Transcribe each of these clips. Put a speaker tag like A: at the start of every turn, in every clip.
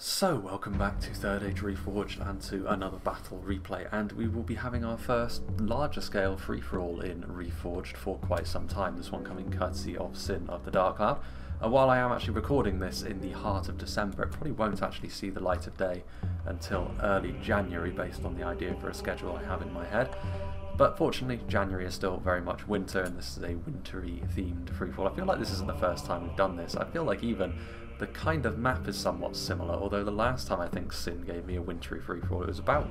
A: So, welcome back to Third Age Reforged and to another battle replay, and we will be having our first larger scale free-for-all in Reforged for quite some time, this one coming courtesy of Sin of the Dark Cloud. And while I am actually recording this in the heart of December, it probably won't actually see the light of day until early January based on the idea for a schedule I have in my head. But fortunately, January is still very much winter, and this is a wintry themed free-for-all. I feel like this isn't the first time we've done this. I feel like even the kind of map is somewhat similar, although the last time I think Sin gave me a wintry free-for-all, it was about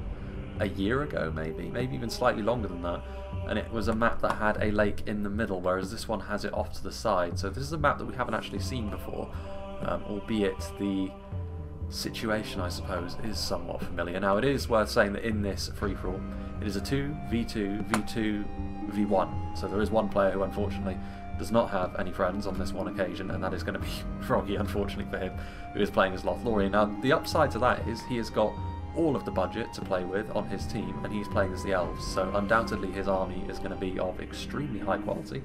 A: a year ago maybe even slightly longer than that, and it was a map that had a lake in the middle, whereas this one has it off to the side. So this is a map that we haven't actually seen before, albeit the situation, I suppose, is somewhat familiar. Now, it is worth saying that in this free-for-all, it is a 2v2, v2, v1, so there is one player who unfortunately does not have any friends on this one occasion, and that is going to be Froggy, unfortunately for him, who is playing as Lothlorien. Now, the upside to that is he has got all of the budget to play with on his team, and he's playing as the Elves, so undoubtedly his army is going to be of extremely high quality,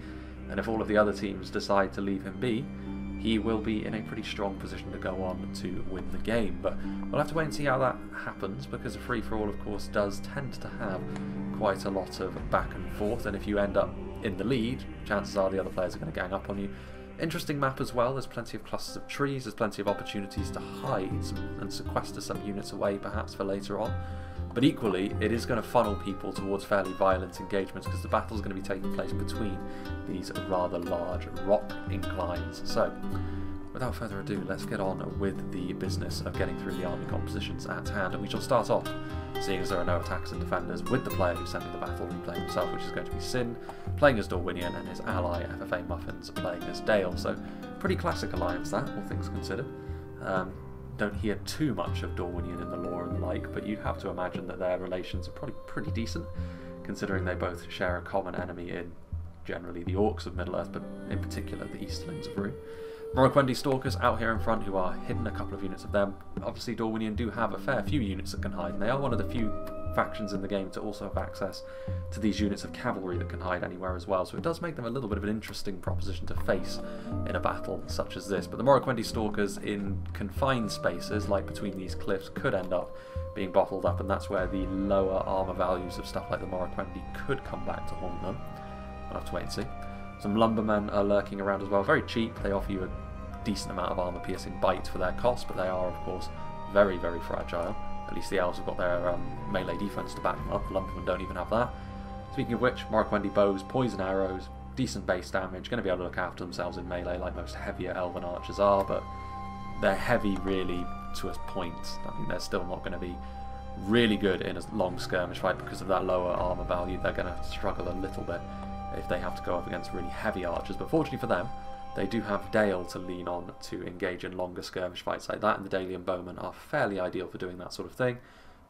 A: and if all of the other teams decide to leave him be, he will be in a pretty strong position to go on to win the game. But we'll have to wait and see how that happens, because a free-for-all, of course, does tend to have quite a lot of back and forth, and if you end up in the lead, chances are the other players are going to gang up on you. Interesting map as well, there's plenty of clusters of trees, there's plenty of opportunities to hide and sequester some units away perhaps for later on. But equally, it is going to funnel people towards fairly violent engagements, because the battle is going to be taking place between these rather large rock inclines. So, without further ado, let's get on with the business of getting through the army compositions at hand. And we shall start off, seeing as there are no attackers and defenders, with the player who sent me the battle replay himself, which is going to be Sin, playing as Dorwinion, and his ally FFA Muffins playing as Dale. So, pretty classic alliance that, all things considered. Don't hear too much of Dorwinion in the lore and the like, but you'd have to imagine that their relations are probably pretty decent, considering they both share a common enemy in generally the Orcs of Middle-earth, but in particular the Easterlings of Rune. Morroquendi Stalkers out here in front, who are hidden, a couple of units of them. Obviously Dorwinion do have a fair few units that can hide, and they are one of the few factions in the game to also have access to these units of cavalry that can hide anywhere as well, so it does make them a little bit of an interesting proposition to face in a battle such as this. But the Morroquendi Stalkers in confined spaces, like between these cliffs, could end up being bottled up, and that's where the lower armour values of stuff like the Morroquendi could come back to haunt them. We'll have to wait and see. Some lumbermen are lurking around as well, very cheap. They offer you a decent amount of armour-piercing bite for their cost, but they are, of course, very, very fragile. At least the Elves have got their melee defense to back them up. The lumbermen don't even have that. Speaking of which, Morroquendi bows, poison arrows, decent base damage, going to be able to look after themselves in melee like most heavier Elven archers are, but they're heavy really to a point. I mean, they're still not going to be really good in a long skirmish fight because of that lower armour value. They're going to struggle a little bit if they have to go up against really heavy archers, but fortunately for them, they do have Dale to lean on to engage in longer skirmish fights like that, and the Dalian bowmen are fairly ideal for doing that sort of thing.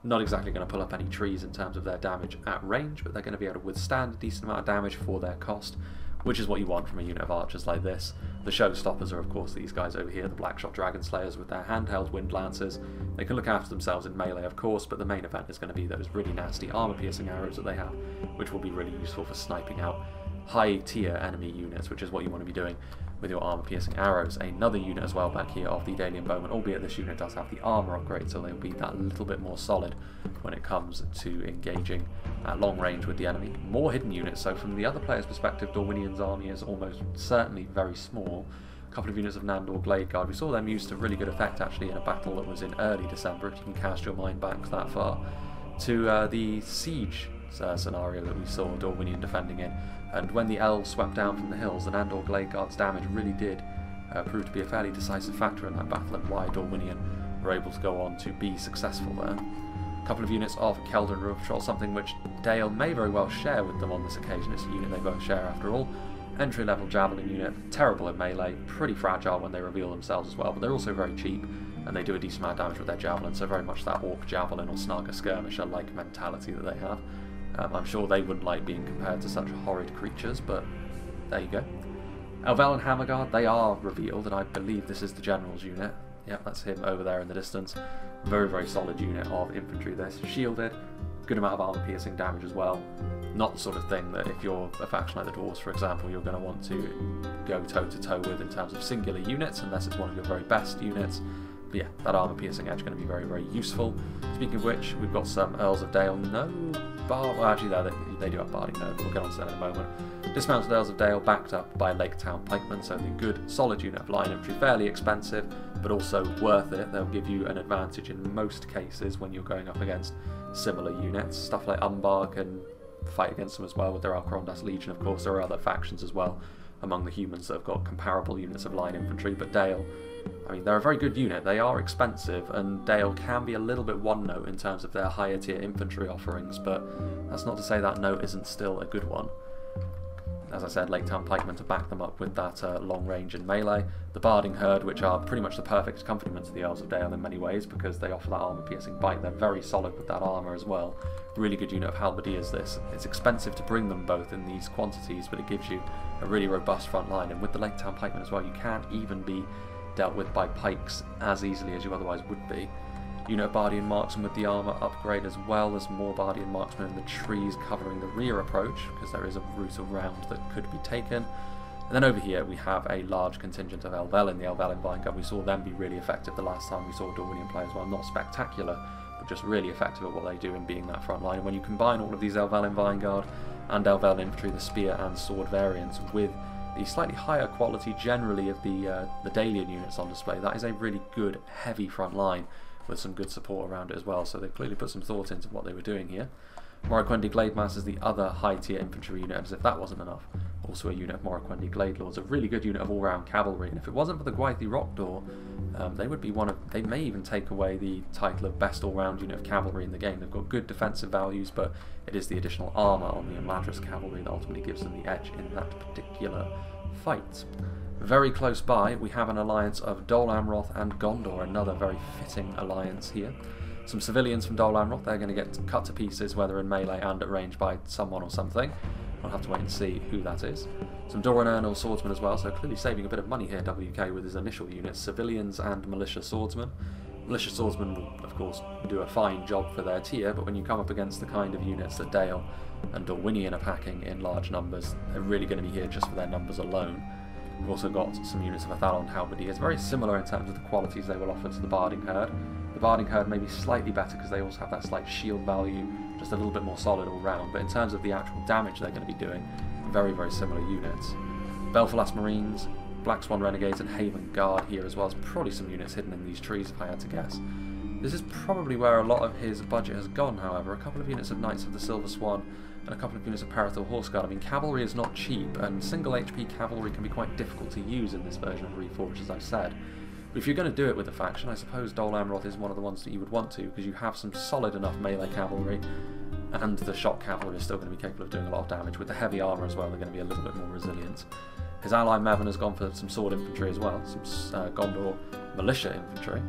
A: Not exactly going to pull up any trees in terms of their damage at range, but they're going to be able to withstand a decent amount of damage for their cost, which is what you want from a unit of archers like this. The showstoppers are, of course, these guys over here, the Blackshot Dragon Slayers with their handheld wind lances. They can look after themselves in melee, of course, but the main event is going to be those really nasty armour-piercing arrows that they have, which will be really useful for sniping out high-tier enemy units, which is what you want to be doing with your armour-piercing arrows. Another unit as well back here of the Dalian Bowmen, albeit this unit does have the armour upgrade, so they'll be that little bit more solid when it comes to engaging at long range with the enemy. More hidden units, so from the other player's perspective, Dorwinion's army is almost certainly very small. A couple of units of Nandor Glade Guard. We saw them used to really good effect actually in a battle that was in early December, if you can cast your mind back that far, to the siege scenario that we saw Dorwinion defending in. And when the Elves swept down from the hills, the Nandor Glade Guard's damage really did prove to be a fairly decisive factor in that battle, and why Dorwinion were able to go on to be successful there. A couple of units of Keldon River Patrol, something which Dale may very well share with them on this occasion. It's a unit they both share after all. Entry-level Javelin unit, terrible in melee, pretty fragile when they reveal themselves as well, but they're also very cheap, and they do a decent amount of damage with their Javelin, so very much that Orc Javelin or Snarker Skirmisher-like mentality that they have. I'm sure they wouldn't like being compared to such horrid creatures, but there you go. Elvel and Hammerguard, they are revealed, and I believe this is the General's unit. Yep, that's him over there in the distance. Very, very solid unit of infantry this. Shielded, good amount of armour-piercing damage as well. Not the sort of thing that if you're a faction like the Dwarves, for example, you're going to want to go toe-to-toe with in terms of singular units, unless it's one of your very best units. But yeah, that armor-piercing edge is going to be very, very useful. Speaking of which, we've got some Earls of Dale. No bar... Well, actually, they do have Barding Herd. We'll get on to that in a moment. Dismounted Earls of Dale, backed up by Lake Town Pikemen, so the good, solid unit of line infantry. Fairly expensive, but also worth it. They'll give you an advantage in most cases when you're going up against similar units. Stuff like Umbar can fight against them as well with their Alcarondas Legion, of course. There are other factions as well among the humans that have got comparable units of line infantry, but Dale, I mean, they're a very good unit. They are expensive, and Dale can be a little bit one-note in terms of their higher tier infantry offerings, but that's not to say that note isn't still a good one. As I said, Lake Town Pikemen to back them up with that long range in melee. The Barding Herd, which are pretty much the perfect accompaniment to the Earls of Dale in many ways, because they offer that armor-piercing bite. They're very solid with that armor as well. Really good unit of halberdiers this. It's expensive to bring them both in these quantities, but it gives you a really robust front line. And with the Lake Town Pikemen as well, you can't even be dealt with by pikes as easily as you otherwise would be. Unit of Bardian Marksmen with the armour upgrade as well. There's more Bardian Marksmen in the trees covering the rear approach, because there is a route around that could be taken. And then over here we have a large contingent of Elven, the Elven Vanguard. We saw them be really effective the last time we saw Dorwinion play as well. Not spectacular, but just really effective at what they do in being that front line. And when you combine all of these Elven Vanguard and Elven Infantry, the spear and sword variants, with the slightly higher quality generally of the Dalian units on display, that is a really good, heavy front line with some good support around it as well, so they've clearly put some thought into what they were doing here. Morroquendi Glademass is the other high-tier infantry unit, as if that wasn't enough. Also a unit of Morroquendi Gladelords, a really good unit of all-round cavalry, and if it wasn't for the Gwythy Rockdoor, they would be one of... They may even take away the title of best all-round unit of cavalry in the game. They've got good defensive values, but it is the additional armour on the Amadras cavalry that ultimately gives them the edge in that particular fight. Very close by, we have an alliance of Dol Amroth and Gondor, another very fitting alliance here. Some civilians from Dol Amroth, they're going to get cut to pieces, whether in melee and at range by someone or something. We'll have to wait and see who that is. Some Dorwinion swordsmen as well, so clearly saving a bit of money here, WK, with his initial units, civilians and militia swordsmen. Militia swordsmen will, of course, do a fine job for their tier, but when you come up against the kind of units that Dale and Dorwinion are packing in large numbers, they're really going to be here just for their numbers alone. We've also got some units of Athalon halberdiers, very similar in terms of the qualities they will offer to the Barding Herd. The Barding Herd may be slightly better because they also have that slight shield value, just a little bit more solid all round, but in terms of the actual damage they're going to be doing, very, very similar units. Belfalas Marines, Black Swan Renegades and Haven Guard here as well. There's probably some units hidden in these trees if I had to guess. This is probably where a lot of his budget has gone, however. A couple of units of Knights of the Silver Swan and a couple of units of Parathor Horse Guard. I mean, cavalry is not cheap, and single HP cavalry can be quite difficult to use in this version of Reforged, as I've said. But if you're going to do it with a faction, I suppose Dol Amroth is one of the ones that you would want to, because you have some solid enough melee cavalry, and the shock cavalry is still going to be capable of doing a lot of damage. With the heavy armour as well, they're going to be a little bit more resilient. His ally Mavin has gone for some sword infantry as well, some Gondor militia infantry.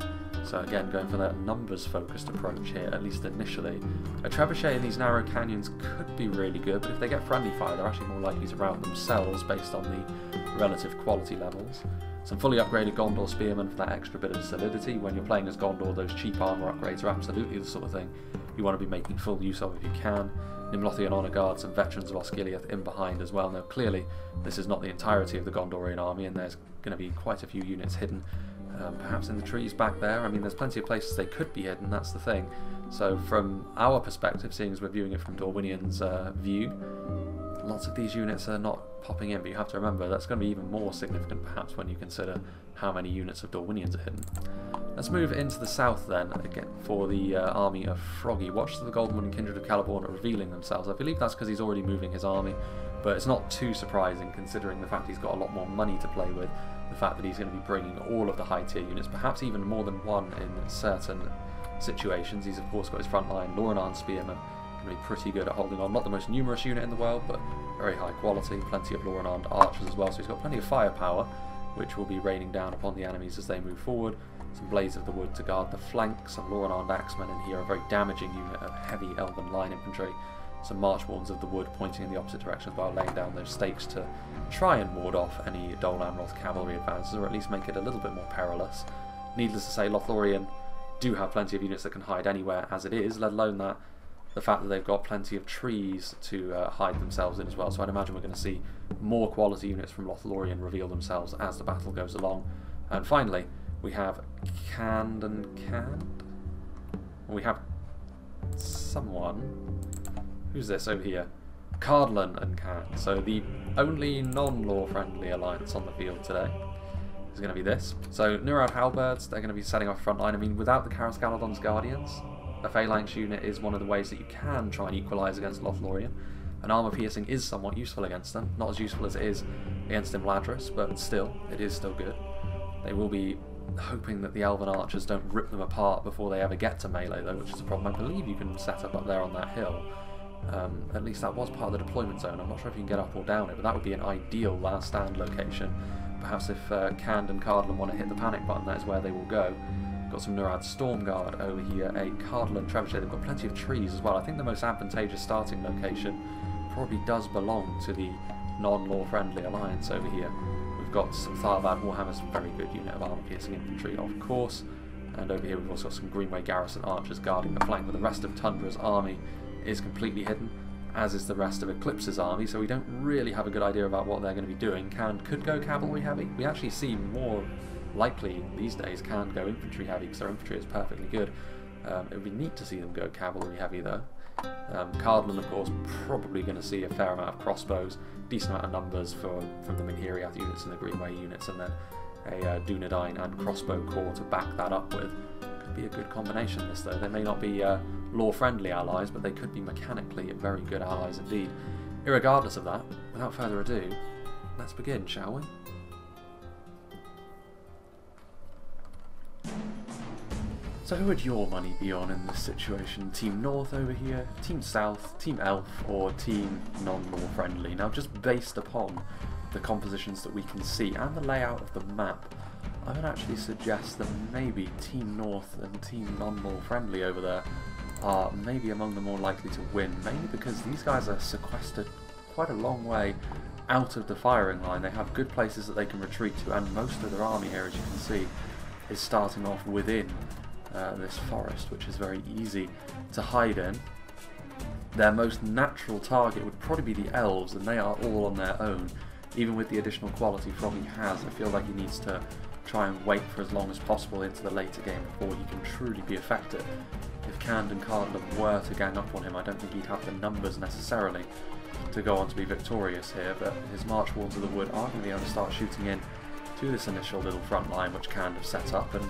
A: So again, going for that numbers-focused approach here, at least initially. A trebuchet in these narrow canyons could be really good, but if they get friendly fire, they're actually more likely to rout themselves based on the relative quality levels. Some fully upgraded Gondor Spearman for that extra bit of solidity. When you're playing as Gondor, those cheap armour upgrades are absolutely the sort of thing you want to be making full use of if you can. Nimlothian Honour Guards and veterans of Osgiliath in behind as well. Now clearly, this is not the entirety of the Gondorian army, and there's going to be quite a few units hidden. Perhaps in the trees back there. I mean, there's plenty of places they could be hidden, that's the thing. So from our perspective, seeing as we're viewing it from Dorwinion's view, lots of these units are not popping in, but you have to remember that's going to be even more significant perhaps when you consider how many units of Dorwinions are hidden. Let's move into the south then, again, for the army of Froggy. Watch the Goldenwood and Kindred of Celeborn are revealing themselves. I believe that's because he's already moving his army, but it's not too surprising considering the fact he's got a lot more money to play with, the fact that he's going to be bringing all of the high tier units, perhaps even more than one in certain situations. He's of course got his front line, Dorwinion Spearman, going to be pretty good at holding on. Not the most numerous unit in the world, but very high quality, plenty of Dorwinion archers as well, so he's got plenty of firepower, which will be raining down upon the enemies as they move forward. Some Blades of the Wood to guard the flank, some Dorwinion Axemen in here, a very damaging unit of heavy Elven line infantry. Some Marchwardens of the Wood pointing in the opposite direction as well, laying down those stakes to try and ward off any Dol Amroth cavalry advances, or at least make it a little bit more perilous. Needless to say, Lothlorien do have plenty of units that can hide anywhere as it is, let alone that the fact that they've got plenty of trees to hide themselves in as well. So I'd imagine we're going to see more quality units from Lothlorien reveal themselves as the battle goes along. And finally, We have Canned and Canned. We have someone. Who's this over here? Cardolan and Canned. So the only non-law friendly alliance on the field today is going to be this. So Nurad Halberds, they're going to be setting off front line. I mean, without the Karas Galadon's Guardians, a Phalanx unit is one of the ways that you can try and equalise against Lothlorien. And armour piercing is somewhat useful against them. Not as useful as it is against Imladris, but still, it is still good. They will be hoping that the Elven archers don't rip them apart before they ever get to melee, though, which is a problem. I believe you can set up there on that hill. At least that was part of the deployment zone. I'm not sure if you can get up or down it, but that would be an ideal last stand location. Perhaps if Canned and Cardolan want to hit the panic button, that is where they will go. Got some Nurad Stormguard over here, a Cardolan Trebuchet. They've got plenty of trees as well. I think the most advantageous starting location probably does belong to the non-law friendly alliance over here. We've got some Tharbad Warhammers, a very good unit of armor-piercing infantry, of course. And over here we've also got some Greenway Garrison archers guarding the flank, but the rest of Tundra's army is completely hidden, as is the rest of Eclipse's army, so we don't really have a good idea about what they're going to be doing. Canned could go cavalry heavy. We actually see more likely these days Canned go infantry heavy, because their infantry is perfectly good. It would be neat to see them go cavalry heavy though. Cardolan, of course, probably going to see a fair amount of crossbows, decent amount of numbers from the Minhiriath units and the Greenway units, and then a Dunedain and crossbow corps to back that up with. Could be a good combination this though. They may not be law-friendly allies, but they could be mechanically very good allies indeed. Irregardless of that, without further ado, let's begin, shall we? So who would your money be on in this situation? Team North over here, Team South, Team Elf, or Team non-law friendly? Now, just based upon the compositions that we can see and the layout of the map, I would actually suggest that maybe Team North and Team non-law friendly over there are maybe among the more likely to win, mainly because these guys are sequestered quite a long way out of the firing line. They have good places that they can retreat to, and most of their army here, as you can see, is starting off within this forest, which is very easy to hide in. Their most natural target would probably be the elves, and they are all on their own. Even with the additional quality Froggy has, I feel like he needs to try and wait for as long as possible into the later game before he can truly be effective. If Canned and Cardolan were to gang up on him, I don't think he'd have the numbers necessarily to go on to be victorious here, but his March Wards of the Wood are going to be able to start shooting in to this initial little front line which Canned have set up. And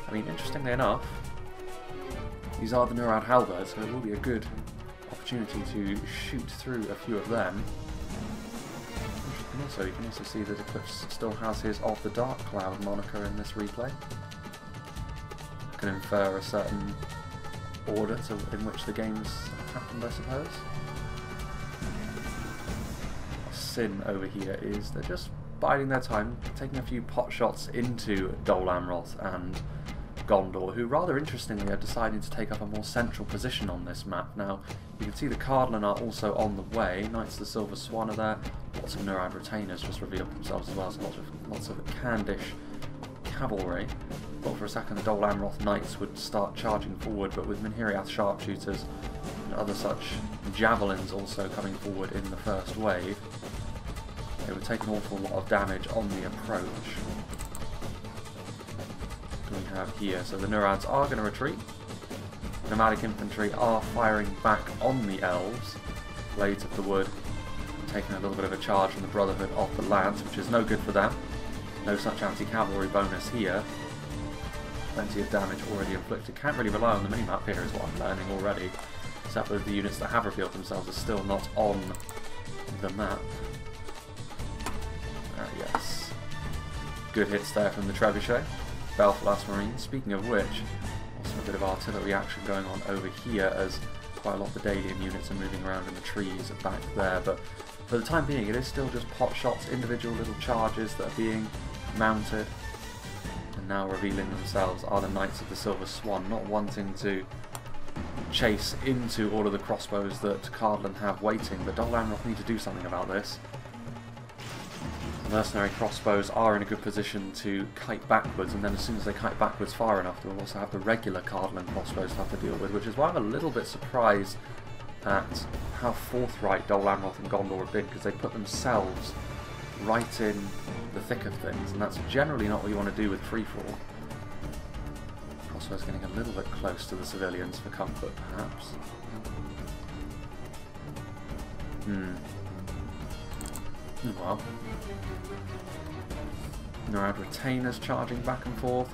A: I mean, interestingly enough, these are the Nurad Halberds, so it will be a good opportunity to shoot through a few of them. Also, you can also see that Eclipse still has his Of the Dark Cloud moniker in this replay. You can infer a certain order in which the games happened, I suppose. Sin over here is they're just biding their time, taking a few pot shots into Dol Amroth and Gondor, who rather interestingly are deciding to take up a more central position on this map. Now, you can see the Cardolan are also on the way. Knights of the Silver Swan are there. Lots of Nurad retainers just revealed themselves as well, so lots of Candish cavalry. Thought for a second the Dol Amroth Knights would start charging forward, but with Minhiriath sharpshooters and other such javelins also coming forward in the first wave, it would take an awful lot of damage on the approach. We have here, so the Nurads are going to retreat. Nomadic infantry are firing back on the elves. Blades of the Wood taking a little bit of a charge from the Brotherhood of the Lance, which is no good for them. No such anti-cavalry bonus here. Plenty of damage already inflicted. Can't really rely on the minimap here is what I'm learning already. Except for the units that have revealed themselves are still not on the map. Yes. Good hits there from the Trebuchet. Belfast Marines. Speaking of which, also a bit of artillery action going on over here as quite a lot of the Dalian units are moving around in the trees back there, but for the time being it is still just pot shots, individual little charges that are being mounted, and now revealing themselves are the Knights of the Silver Swan, not wanting to chase into all of the crossbows that Cardolan have waiting, but Dol Amroth need to do something about this. Mercenary crossbows are in a good position to kite backwards, and then as soon as they kite backwards far enough, they'll also have the regular Cardolan crossbows to have to deal with, which is why I'm a little bit surprised at how forthright Dol Amroth and Gondor have been, because they put themselves right in the thick of things, and that's generally not what you want to do with free-for-all. Crossbow's getting a little bit close to the civilians for comfort, perhaps. Well. Norad retainers charging back and forth.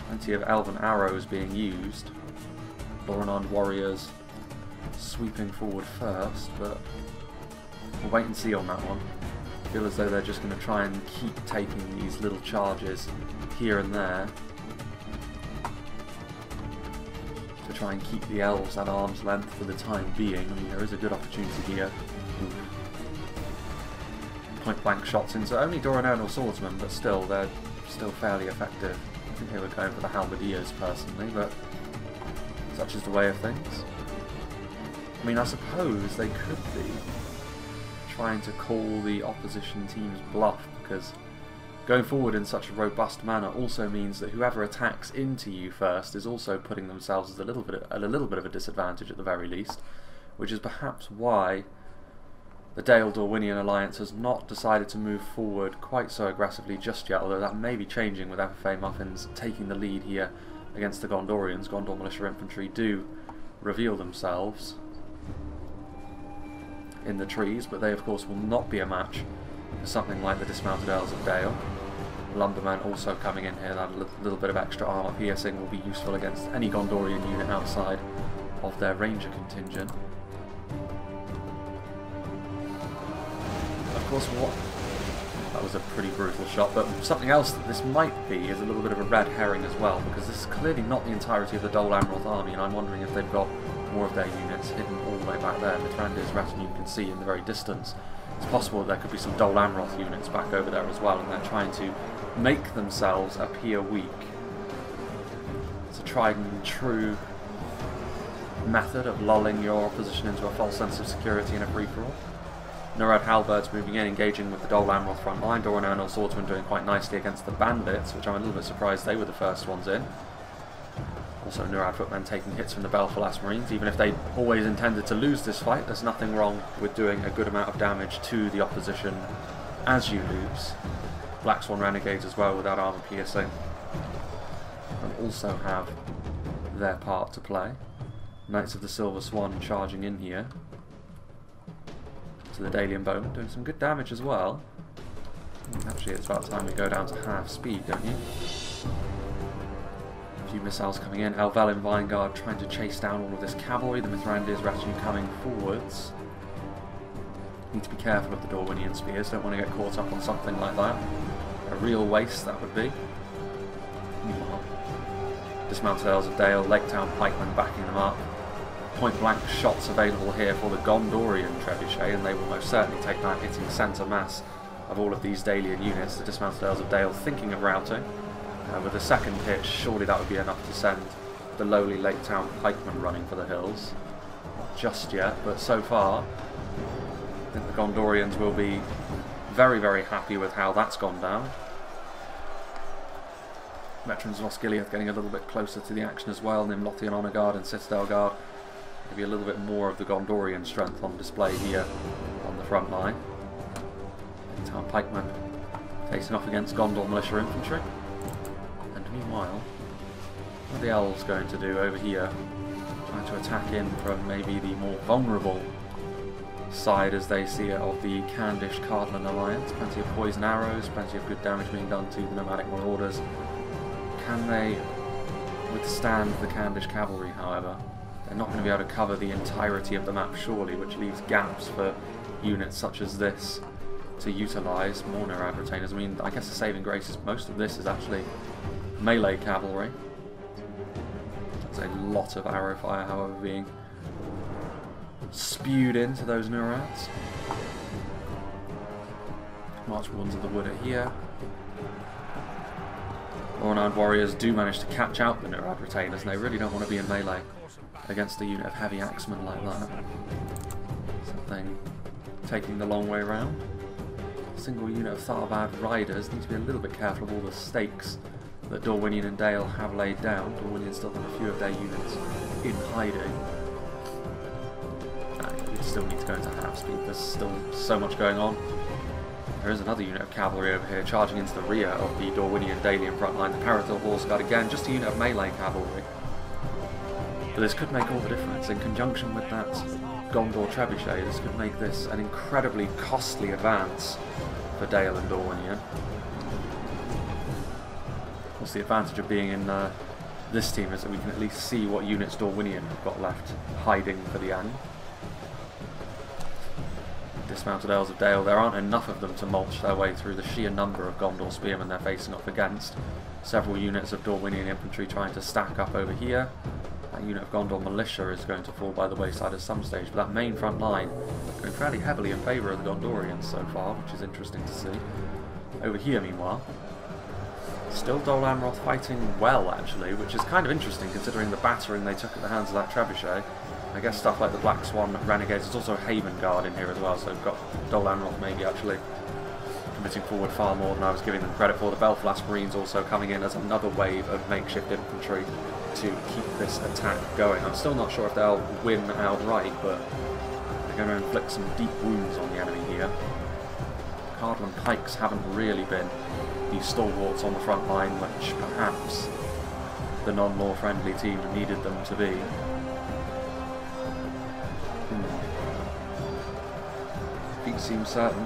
A: Plenty of elven arrows being used. Lothlorien warriors sweeping forward first, but we'll wait and see on that one. I feel as though they're just going to try and keep taking these little charges here and there to try and keep the elves at arm's length for the time being. I mean, there is a good opportunity here. Point blank shots into only Dorwinion swordsmen, but still, they're still fairly effective. I think they were going for the halberdiers personally, but such is the way of things. I mean, I suppose they could be trying to call the opposition team's bluff, because going forward in such a robust manner also means that whoever attacks into you first is also putting themselves at a little bit of a disadvantage at the very least, which is perhaps why the Dale Dorwinion alliance has not decided to move forward quite so aggressively just yet, although that may be changing with FFA Muffins taking the lead here against the Gondorians. Gondor Militia Infantry do reveal themselves in the trees, but they of course will not be a match for something like the dismounted Earls of Dale. Lumbermen also coming in here, that little bit of extra armour piercing will be useful against any Gondorian unit outside of their ranger contingent. Of course, that was a pretty brutal shot, but something else that this might be is a little bit of a red herring as well, because this is clearly not the entirety of the Dole Amroth army, and I'm wondering if they've got more of their units hidden all the way back there. Mithrandir's retinue you can see in the very distance. It's possible that there could be some Dole Amroth units back over there as well, and they're trying to make themselves appear weak. It's a tried and true method of lulling your opposition into a false sense of security in a free-for-all. Norad halberds moving in, engaging with the Dole Amroth front line. Dorwinion swordsmen doing quite nicely against the bandits, which I'm a little bit surprised they were the first ones in. Also Norad footmen taking hits from the Belfalas Marines. Even if they always intended to lose this fight, there's nothing wrong with doing a good amount of damage to the opposition as you lose. Black Swan Renegades as well without armour piercing and also have their part to play. Knights of the Silver Swan charging in here to the Dalian Bowman, doing some good damage as well. Actually, it's about time we go down to half speed, don't you? A few missiles coming in. Elvelyn Vinegard trying to chase down all of this cavalry. The Mithrandir's retinue coming forwards. Need to be careful of the Dorwinion spears. Don't want to get caught up on something like that. A real waste that would be. Dismounted Earls of Dale, Lake Town pikemen backing them up. Point blank shots available here for the Gondorian trebuchet, and they will most certainly take that, hitting centre mass of all of these Dalian units. The Dismounted Earls of Dale thinking of routing. With a second hit, surely that would be enough to send the lowly Lake Town pikemen running for the hills. Not just yet, but so far I think the Gondorians will be very, very happy with how that's gone down. Veterans of Osgiliath getting a little bit closer to the action as well. Lothian Honour Guard and Citadel Guard. Maybe a little bit more of the Gondorian strength on display here on the front line. Town pikemen facing off against Gondor Militia Infantry. And meanwhile, what are the elves going to do over here? Trying to attack in from maybe the more vulnerable side as they see it of the Candish Cardolan alliance. Plenty of poison arrows, plenty of good damage being done to the nomadic marauders. Can they withstand the Candish cavalry, however? They're not going to be able to cover the entirety of the map, surely, which leaves gaps for units such as this to utilise. More Norad retainers. I mean, I guess the saving grace is most of this is actually melee cavalry. There's a lot of arrow fire, however, being spewed into those Norads. March Wands of the Wood are here. Lornard warriors do manage to catch out the Norad retainers, and they really don't want to be in melee against a unit of heavy axemen like that. Something taking the long way round. Single unit of Tharvad riders need to be a little bit careful of all the stakes that Dorwinion and Dale have laid down. Dorwinion still have a few of their units in hiding. We still need to go into half speed. There's still so much going on. There is another unit of cavalry over here charging into the rear of the Dorwinion Dalian front line. The Parathil Horse Guard, again, just a unit of melee cavalry. But this could make all the difference. In conjunction with that Gondor Trebuchet, this could make this an incredibly costly advance for Dale and Dorwinion. Of course, the advantage of being in this team is that we can at least see what units Dorwinion have got left hiding for the end. Dismounted Earls of Dale, there aren't enough of them to mulch their way through the sheer number of Gondor Spearmen they're facing off against. Several units of Dorwinion infantry trying to stack up over here. That unit of Gondor militia is going to fall by the wayside at some stage, but that main front line going fairly heavily in favour of the Gondorians so far, which is interesting to see. Over here, meanwhile, still Dol Amroth fighting well, actually, which is kind of interesting considering the battering they took at the hands of that trebuchet. I guess stuff like the Black Swan Renegades. There's also a Haven Guard in here as well, so we've got Dol Amroth maybe actually committing forward far more than I was giving them credit for. The Belfast Marines also coming in as another wave of makeshift infantry to keep this attack going. I'm still not sure if they'll win outright, but they're going to inflict some deep wounds on the enemy here. Cardolan Pikes haven't really been the stalwarts on the front line, which perhaps the non-law friendly team needed them to be. Feet seem certain.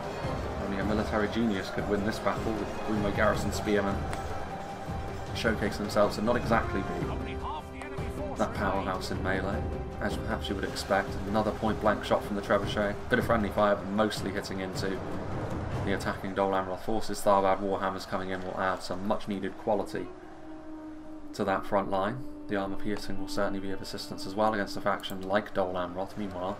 A: Only a military genius could win this battle, with Bruno Garrison Spearmen showcasing themselves and not exactly be that powerhouse in melee, as perhaps you would expect. Another point-blank shot from the trebuchet. Bit of friendly fire, but mostly hitting into the attacking Dol Amroth forces. Tharbad Warhammers coming in will add some much-needed quality to that front line. The armour piercing will certainly be of assistance as well against a faction like Dol Amroth. Meanwhile,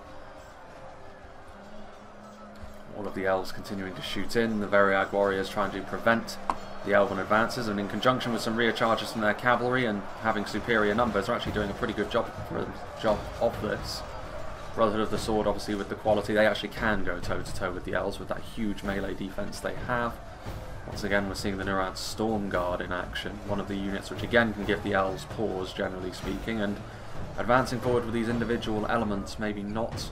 A: all of the elves continuing to shoot in, the Veriag warriors trying to prevent the Elven advances, and in conjunction with some rear charges from their cavalry and having superior numbers, are actually doing a pretty good job of this. Brotherhood of the Sword, obviously, with the quality, they actually can go toe-to-toe with the elves with that huge melee defense they have. Once again, we're seeing the Nurad Storm Guard in action, one of the units which again can give the elves pause, generally speaking, and advancing forward with these individual elements maybe not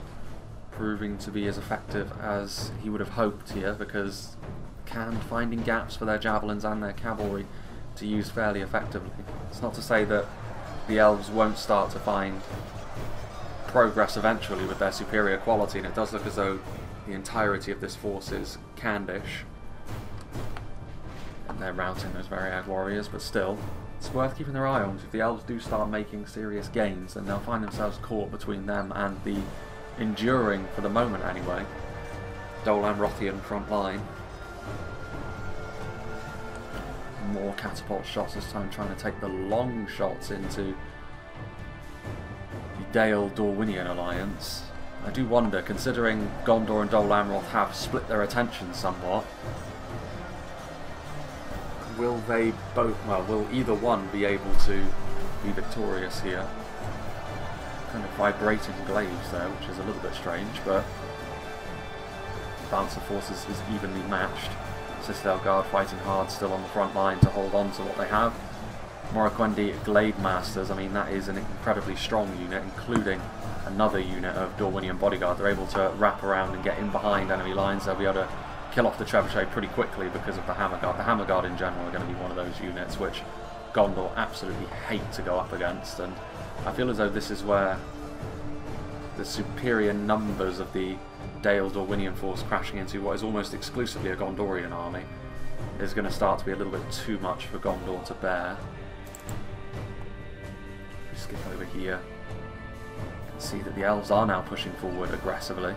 A: proving to be as effective as he would have hoped here, because can finding gaps for their javelins and their cavalry to use fairly effectively. It's not to say that the elves won't start to find progress eventually with their superior quality, and it does look as though the entirety of this force is Candish and they're routing those Veriag warriors, but still it's worth keeping their eye on. If the elves do start making serious gains, then they'll find themselves caught between them and the enduring, for the moment anyway, Dol Amrothian front line. More catapult shots this time, trying to take the long shots into the Dale Dorwinion alliance. I do wonder, considering Gondor and Dol Amroth have split their attention somewhat, will they both, well, will either one be able to be victorious here? Kind of vibrating glaives there, which is a little bit strange, but balance of forces is evenly matched. Citadel Guard fighting hard still on the front line to hold on to what they have. Moraquendi Glade Masters, I mean, that is an incredibly strong unit, including another unit of Dorwinion Bodyguard. They're able to wrap around and get in behind enemy lines. They'll be able to kill off the Trebuchet pretty quickly because of the Hammer Guard. The Hammer Guard in general are going to be one of those units which Gondor absolutely hate to go up against, and I feel as though this is where the superior numbers of the Dale Dorwinion force crashing into what is almost exclusively a Gondorian army is going to start to be a little bit too much for Gondor to bear. We skip over here. You can see that the elves are now pushing forward aggressively.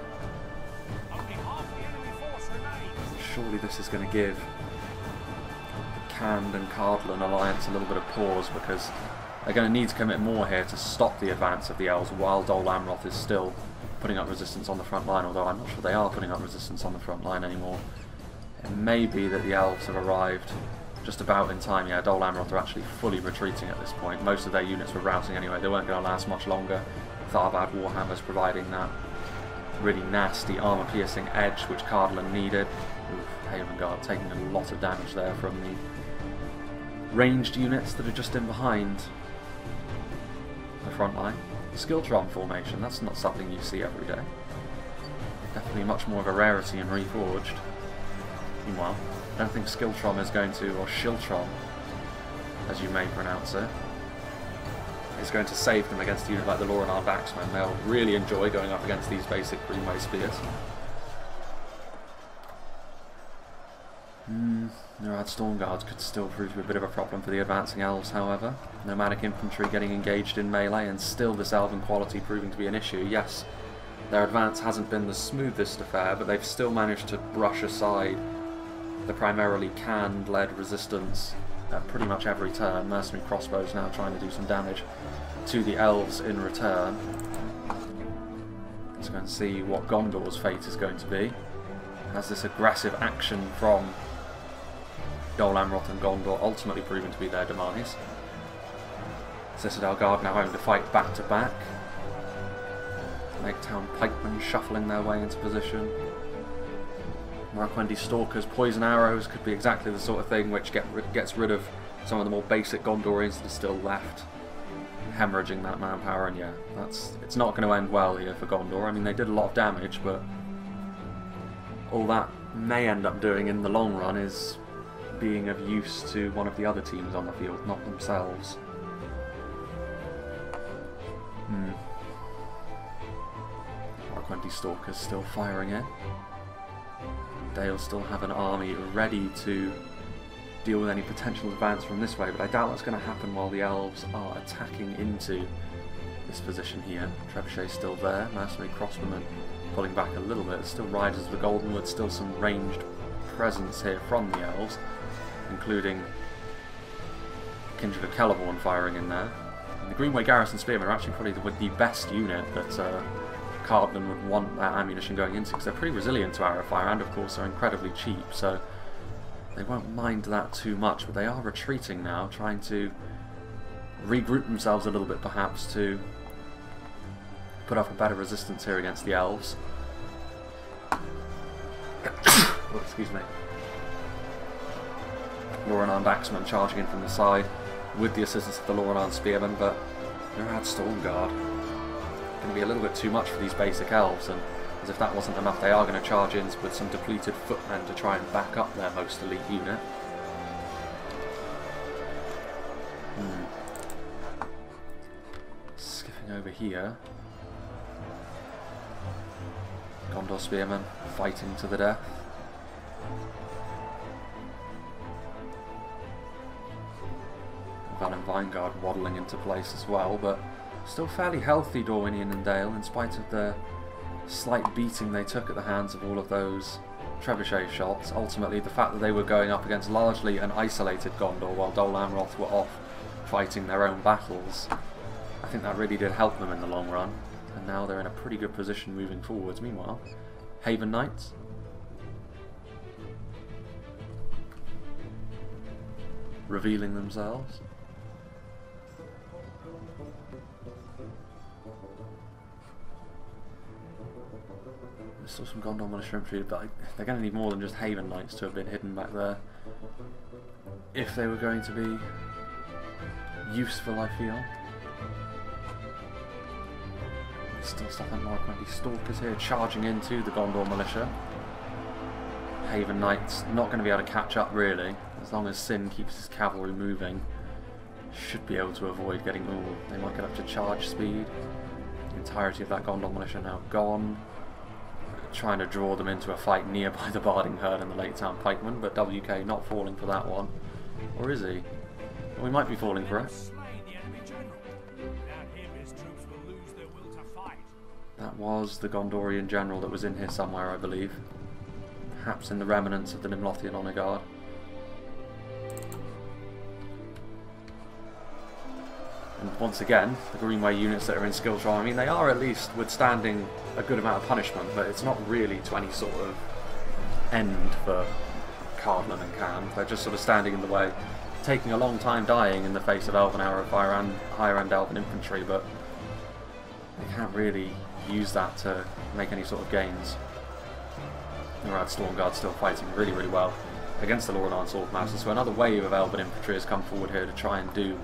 A: Surely this is going to give the Cand and Cardolan alliance a little bit of pause, because they're going to need to commit more here to stop the advance of the elves while Dol Amroth is still putting up resistance on the front line, although I'm not sure they are putting up resistance on the front line anymore. It may be that the elves have arrived just about in time. Yeah, Dol Amroth are actually fully retreating at this point. Most of their units were routing anyway. They weren't going to last much longer. Tharbad Warhammers providing that really nasty armour-piercing edge which Cardolan needed. Oof, Haven Guard taking a lot of damage there from the ranged units that are just in behind the front line. Skiltron formation, that's not something you see every day. Definitely much more of a rarity in Reforged. Meanwhile, I don't think Skiltrom is going to, or Shiltrom, as you may pronounce it, is going to save them against a unit like the Lorenar Baxmen. They'll really enjoy going up against these basic Greenway Spears. Norad Storm Guards could still prove to be a bit of a problem for the advancing elves, however. Nomadic infantry getting engaged in melee, and still this elven quality proving to be an issue. Yes, their advance hasn't been the smoothest affair, but they've still managed to brush aside the primarily canned-led resistance at pretty much every turn. Mercenary crossbows now trying to do some damage to the elves in return. Let's go and see what Gondor's fate is going to be. Has this aggressive action from Dol Amroth and Gondor ultimately proven to be their demise? Citadel Guard now having to fight back to back. Lake Town Pikemen shuffling their way into position. Marquendi Stalkers, Poison Arrows could be exactly the sort of thing which gets rid of some of the more basic Gondorians that are still left, hemorrhaging that manpower. And yeah, it's not going to end well here for Gondor. I mean, they did a lot of damage, but all that may end up doing in the long run is being of use to one of the other teams on the field, not themselves. Marquendi Stalkers still firing in. Dale still have an army ready to deal with any potential advance from this way, but I doubt that's going to happen while the elves are attacking into this position here. Trebuchet still there, mercenary crossbowmen pulling back a little bit. Still Riders of the Goldenwood, still some ranged presence here from the elves, including Kindred of Celeborn firing in there. And the Greenway Garrison Spearmen are actually probably the best unit that Cardolan would want that ammunition going into, because they're pretty resilient to arrow fire, and of course are incredibly cheap, so they won't mind that too much. But they are retreating now, trying to regroup themselves a little bit perhaps to put up a better resistance here against the elves. Oh, excuse me. Lorenar Baxman charging in from the side with the assistance of the Lorenar Spearman, but Norad Storm Guard going to be a little bit too much for these basic elves, and as if that wasn't enough, they are going to charge in with some depleted footmen to try and back up their most elite unit. Skipping over here, Gondor Spearmen fighting to the death. Valen Vinegard waddling into place as well, but still fairly healthy Dorwinion and Dale, in spite of the slight beating they took at the hands of all of those trebuchet shots. Ultimately, the fact that they were going up against largely an isolated Gondor while Dol Amroth were off fighting their own battles, I think that really did help them in the long run, and now they're in a pretty good position moving forwards. Meanwhile, Haven Knights revealing themselves. There's still some Gondor Militia Infantry, but they're going to need more than just Haven Knights to have been hidden back there if they were going to be useful, I feel. There's still stuff like Marquendi Stalkers here charging into the Gondor Militia. Haven Knights not going to be able to catch up really, as long as Sin keeps his cavalry moving. Should be able to avoid getting, they might get up to charge speed. The entirety of that Gondor Militia now gone. Trying to draw them into a fight nearby the Barding Herd and the Lake Town Pikemen, but WK not falling for that one. Or is he? Well, we might be falling for it. That was the Gondorian general that was in here somewhere, I believe. Perhaps in the remnants of the Nimlothian Honour Guard. And once again, the Greenway units that are in Skiltrom, I mean, they are at least withstanding a good amount of punishment, but it's not really to any sort of end for Cardolan and Cam. They're just sort of standing in the way, taking a long time dying in the face of Elven arrow fire and higher end Elven infantry, but they can't really use that to make any sort of gains. Norad Stormguard still fighting really, really well against the Lorenar Swordmaster, so another wave of Elven infantry has come forward here to try and do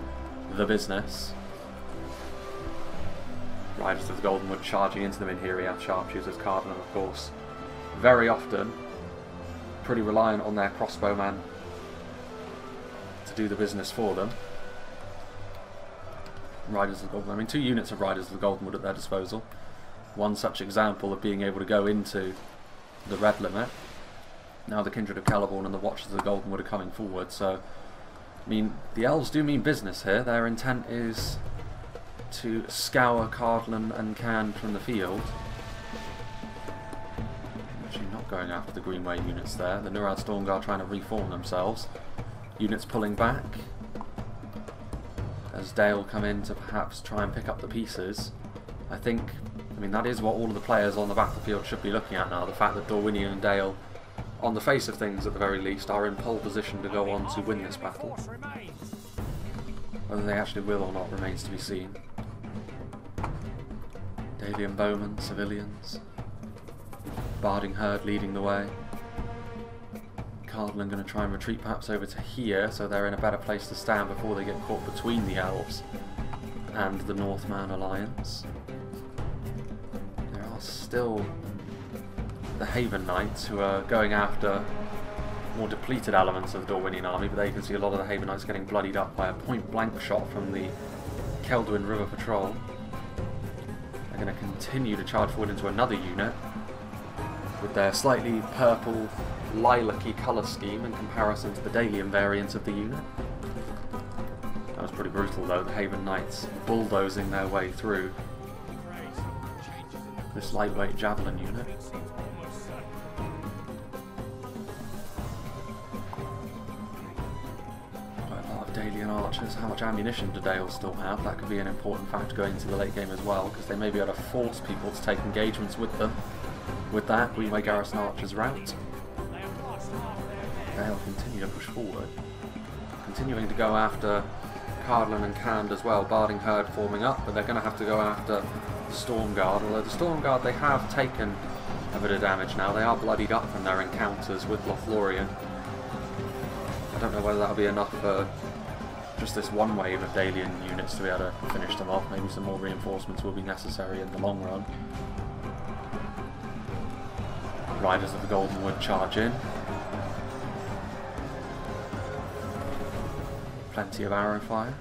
A: the business. Riders of the Goldenwood charging into them in here. Sharpshooters, Cardolan, of course, very often pretty reliant on their crossbowman to do the business for them. Riders of the Golden, I mean, 2 units of Riders of the Goldenwood at their disposal. One such example of being able to go into the red limit. Now the Kindred of Celeborn and the Watchers of the Goldenwood are coming forward, so I mean, the elves do mean business here. Their intent is to scour Cardolan and Cairn from the field. Actually not going after the Greenway units there. The Nurad Stormguard trying to reform themselves. Units pulling back as Dale come in to perhaps try and pick up the pieces. I mean, that is what all of the players on the battlefield should be looking at now. The fact that Dorwinion and Dale, on the face of things at the very least, are in pole position to go on to win this battle. Whether they actually will or not remains to be seen. Dalian bowmen, civilians. Barding Herd leading the way. Cardolan going to try and retreat perhaps over to here, so they're in a better place to stand before they get caught between the elves and the Northman Alliance. There are still the Haven Knights who are going after more depleted elements of the Dorwinion army, but there you can see a lot of the Haven Knights getting bloodied up by a point-blank shot from the Celdwyn River Patrol. They're going to continue to charge forward into another unit with their slightly purple, lilac-y colour scheme in comparison to the Dalian variant of the unit. That was pretty brutal though, the Haven Knights bulldozing their way through this lightweight javelin unit. Dalian archers, how much ammunition do Dale still have? That could be an important factor going into the late game as well, because they may be able to force people to take engagements with them. With that, Greenway Garrison archers rout. Dale continue to push forward, continuing to go after Cardolan and Cairn as well. Barding Herd forming up, but they're going to have to go after the Stormguard, although the Stormguard, they have taken a bit of damage now. They are bloodied up from their encounters with Lothlorien. I don't know whether that'll be enough for just this one wave of Dalian units to be able to finish them off. Maybe some more reinforcements will be necessary in the long run. Riders of the Goldenwood charge in. Plenty of arrow fire.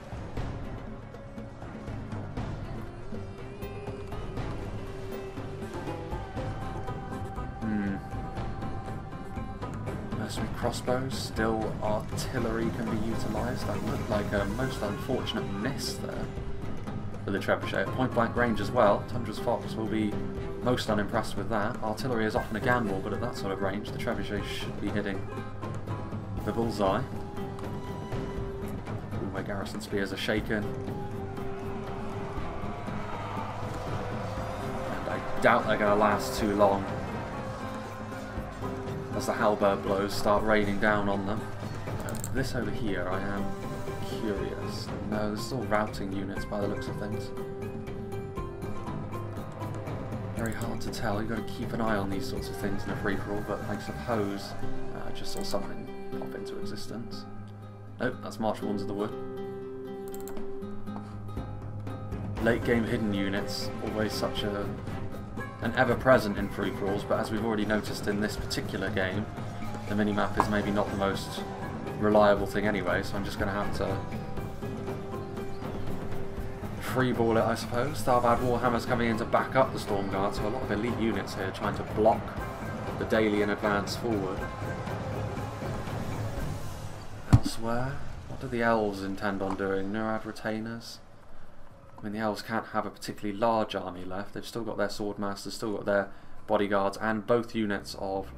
A: Mercenary crossbows, still artillery can be utilised. That looked like a most unfortunate miss there with the trebuchet. At point blank range as well, Tundra's Fox will be most unimpressed with that. Artillery is often a gamble, but at that sort of range the trebuchet should be hitting the bullseye. Greenway Garrison spears are shaken. And I doubt they're going to last too long as the halberd blows start raining down on them. This over here, I am curious. No, there's still routing units by the looks of things. Very hard to tell. You've got to keep an eye on these sorts of things in a free-for-all, but I suppose I just saw something pop into existence. Nope, that's Marchwards of the Wood. Late game hidden units, always such an ever-present in free-for-alls, but as we've already noticed in this particular game, the minimap is maybe not the most reliable thing anyway, so I'm just going to have to freeball it, I suppose. Starbad Warhammer's coming in to back up the Stormguard, so a lot of elite units here trying to block the Dalian advance forward. Elsewhere, what do the elves intend on doing? Nurad retainers? I mean, the elves can't have a particularly large army left. They've still got their swordmasters, still got their bodyguards, and both units of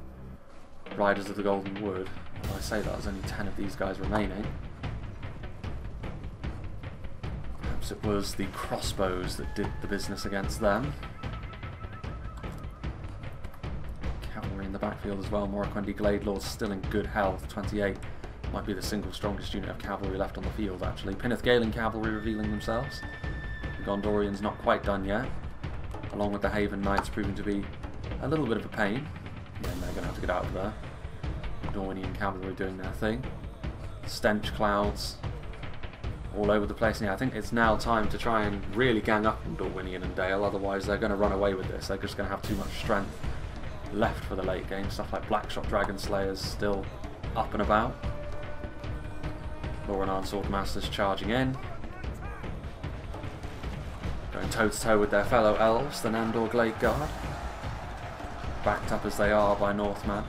A: Riders of the Golden Wood. When I say that, there's only 10 of these guys remaining. Perhaps it was the crossbows that did the business against them. Cavalry in the backfield as well. Morroquendi Gladelords still in good health. 28 might be the single strongest unit of cavalry left on the field, actually. Pinnith Galen cavalry revealing themselves. The Gondorian's not quite done yet, along with the Haven Knights proving to be a little bit of a pain. Then they're going to have to get out of there. Dorwinion cavalry doing their thing. Stench clouds all over the place. Yeah, I think it's now time to try and really gang up on Dorwinion and Dale, otherwise they're going to run away with this. They're just going to have too much strength left for the late game. Stuff like Blackshot Dragon Slayers still up and about. Lothlorien Swordmasters charging in. Going toe to toe with their fellow elves, the Nandor Glade Guard. Backed up as they are by Northmen.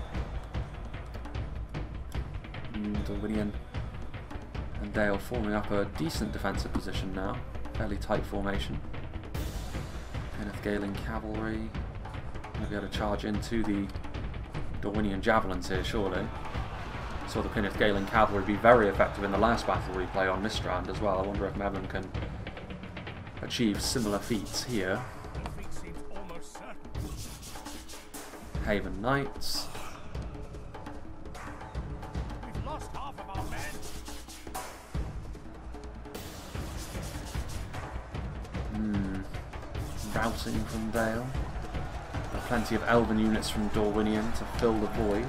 A: Dorwinion and Dale forming up a decent defensive position now. Fairly tight formation. Galen Cavalry. Going to be able to charge into the Dorwinion Javelins here, surely. Saw the Pinnith Galen Cavalry be very effective in the last battle replay on Mistrand as well. I wonder if Mevlin can achieve similar feats here. Haven Knights. Routing from Dale. There are plenty of Elven units from Dorwinion to fill the void.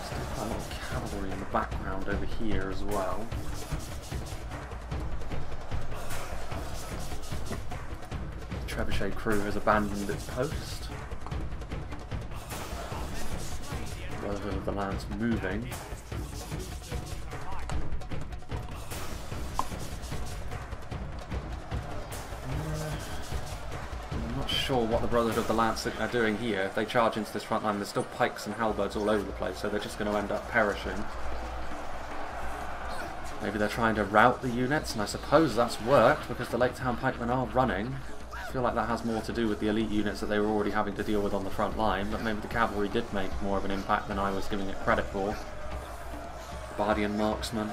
A: Still quite a lot of cavalry in the background over here as well. The Trebuchet crew has abandoned its post. Brotherhood of the Lance moving. Sure what the Brotherhood of the Lance think they're doing here. If they charge into this front line, there's still pikes and halberds all over the place, so they're just going to end up perishing. Maybe they're trying to rout the units, and I suppose that's worked because the Lake Town pikemen are running. I feel like that has more to do with the elite units that they were already having to deal with on the front line, but maybe the cavalry did make more of an impact than I was giving it credit for. Bardian marksmen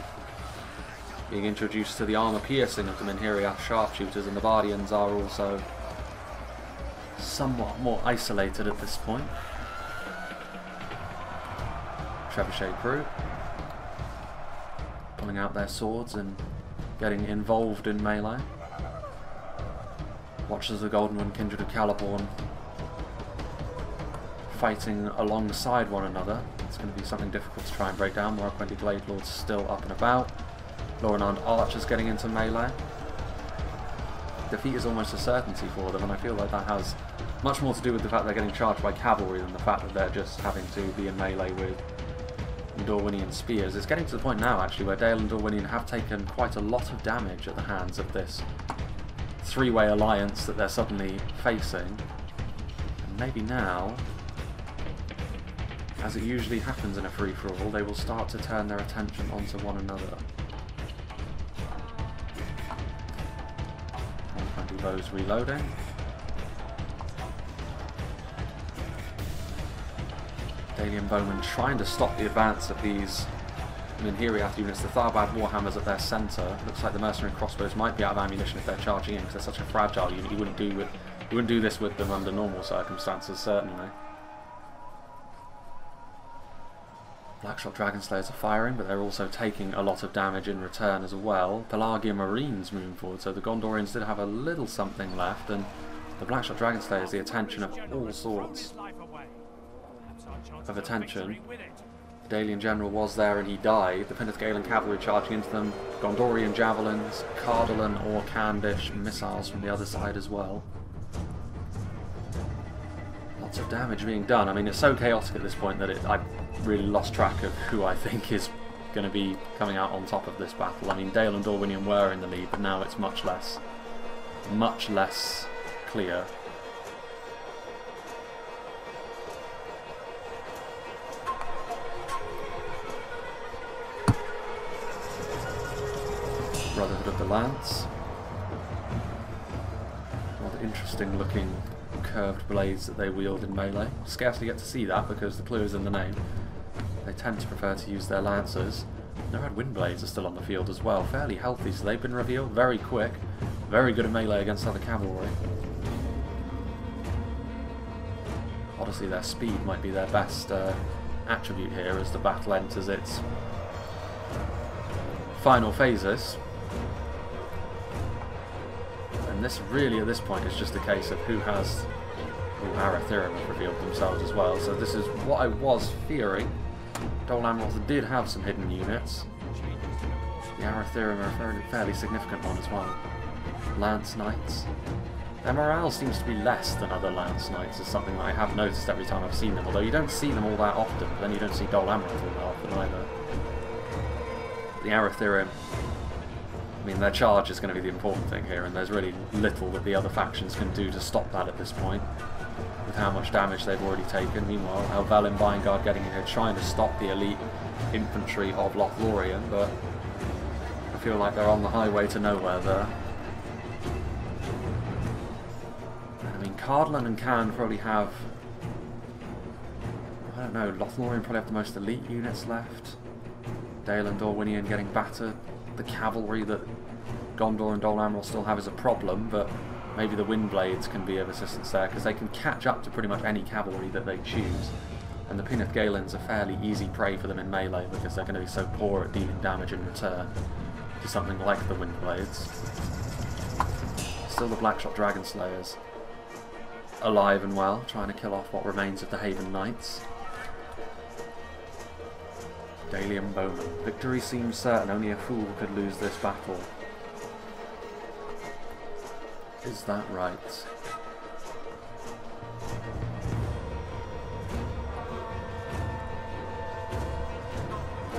A: being introduced to the armour piercing of the Minhiriath sharpshooters, and the Bardians are also somewhat more isolated at this point. Trebuchet crew pulling out their swords and getting involved in melee. Watchers of the Golden One, Kindred of Caliborn fighting alongside one another. It's going to be something difficult to try and break down. Morroquendi Glade Lords still up and about. Lothlorien Archers getting into melee. Defeat is almost a certainty for them, and I feel like that has much more to do with the fact they're getting charged by cavalry than the fact that they're just having to be in melee with Dorwinion spears. It's getting to the point now, actually, where Dale and Dorwinion have taken quite a lot of damage at the hands of this three-way alliance that they're suddenly facing. And maybe now, as it usually happens in a free-for-all, they will start to turn their attention onto one another. Those reloading. Dalian Bowmen trying to stop the advance of these Minhiriath units. The Tharbad Warhammers at their centre. Looks like the mercenary crossbows might be out of ammunition if they're charging in, because they're such a fragile unit. You wouldn't do this with them under normal circumstances, certainly. Blackshot Dragon Slayers are firing, but they're also taking a lot of damage in return as well. Pelagia Marines moving forward, so the Gondorians did have a little something left, and the Blackshot Dragon Slayers, the attention of all sorts of attention. The Dalian General was there and he died. The Pinnith Galen Cavalry charging into them. Gondorian Javelins, Cardolan or Candish missiles from the other side as well. Lots of damage being done. I mean, it's so chaotic at this point that I really lost track of who I think is going to be coming out on top of this battle. I mean, Dale and Dorwinion were in the lead, but now it's much less clear. Brotherhood of the Lance. Rather interesting looking curved blades that they wield in melee. Scarcely get to see that because the clue is in the name. They tend to prefer to use their lancers. No Red Wind Blades are still on the field as well, fairly healthy, so they've been revealed very quick, very good at melee against other cavalry. Obviously their speed might be their best attribute here as the battle enters its final phases. And this really, at this point, is just a case of who has... Arathirim have revealed themselves as well, so this is what I was fearing. Dol Amroth did have some hidden units. The Arathirim are a fairly significant one as well. Lance Knights. Their morale seems to be less than other Lance Knights, is something that I have noticed every time I've seen them, although you don't see them all that often, but then you don't see Dol Amroth all that often either. The Arathirim, I mean, their charge is going to be the important thing here, and there's really little that the other factions can do to stop that at this point, with how much damage they've already taken. Meanwhile, Helvellyn Vinegard getting in here, trying to stop the elite infantry of Lothlorien, but I feel like they're on the highway to nowhere there. I mean, Cardolan and Can probably have, I don't know, Lothlorien probably have the most elite units left. Dale and Dorwinion getting battered. The cavalry that Gondor and Dol Amroth still have is a problem, but maybe the Windblades can be of assistance there, because they can catch up to pretty much any cavalry that they choose. And the Pinnath Gaelans are fairly easy prey for them in melee, because they're going to be so poor at dealing damage in return to something like the Windblades. Still the Blackshot Dragon Slayers alive and well, trying to kill off what remains of the Haven Knights. Dalian Bowman. Victory seems certain, only a fool could lose this battle. Is that right?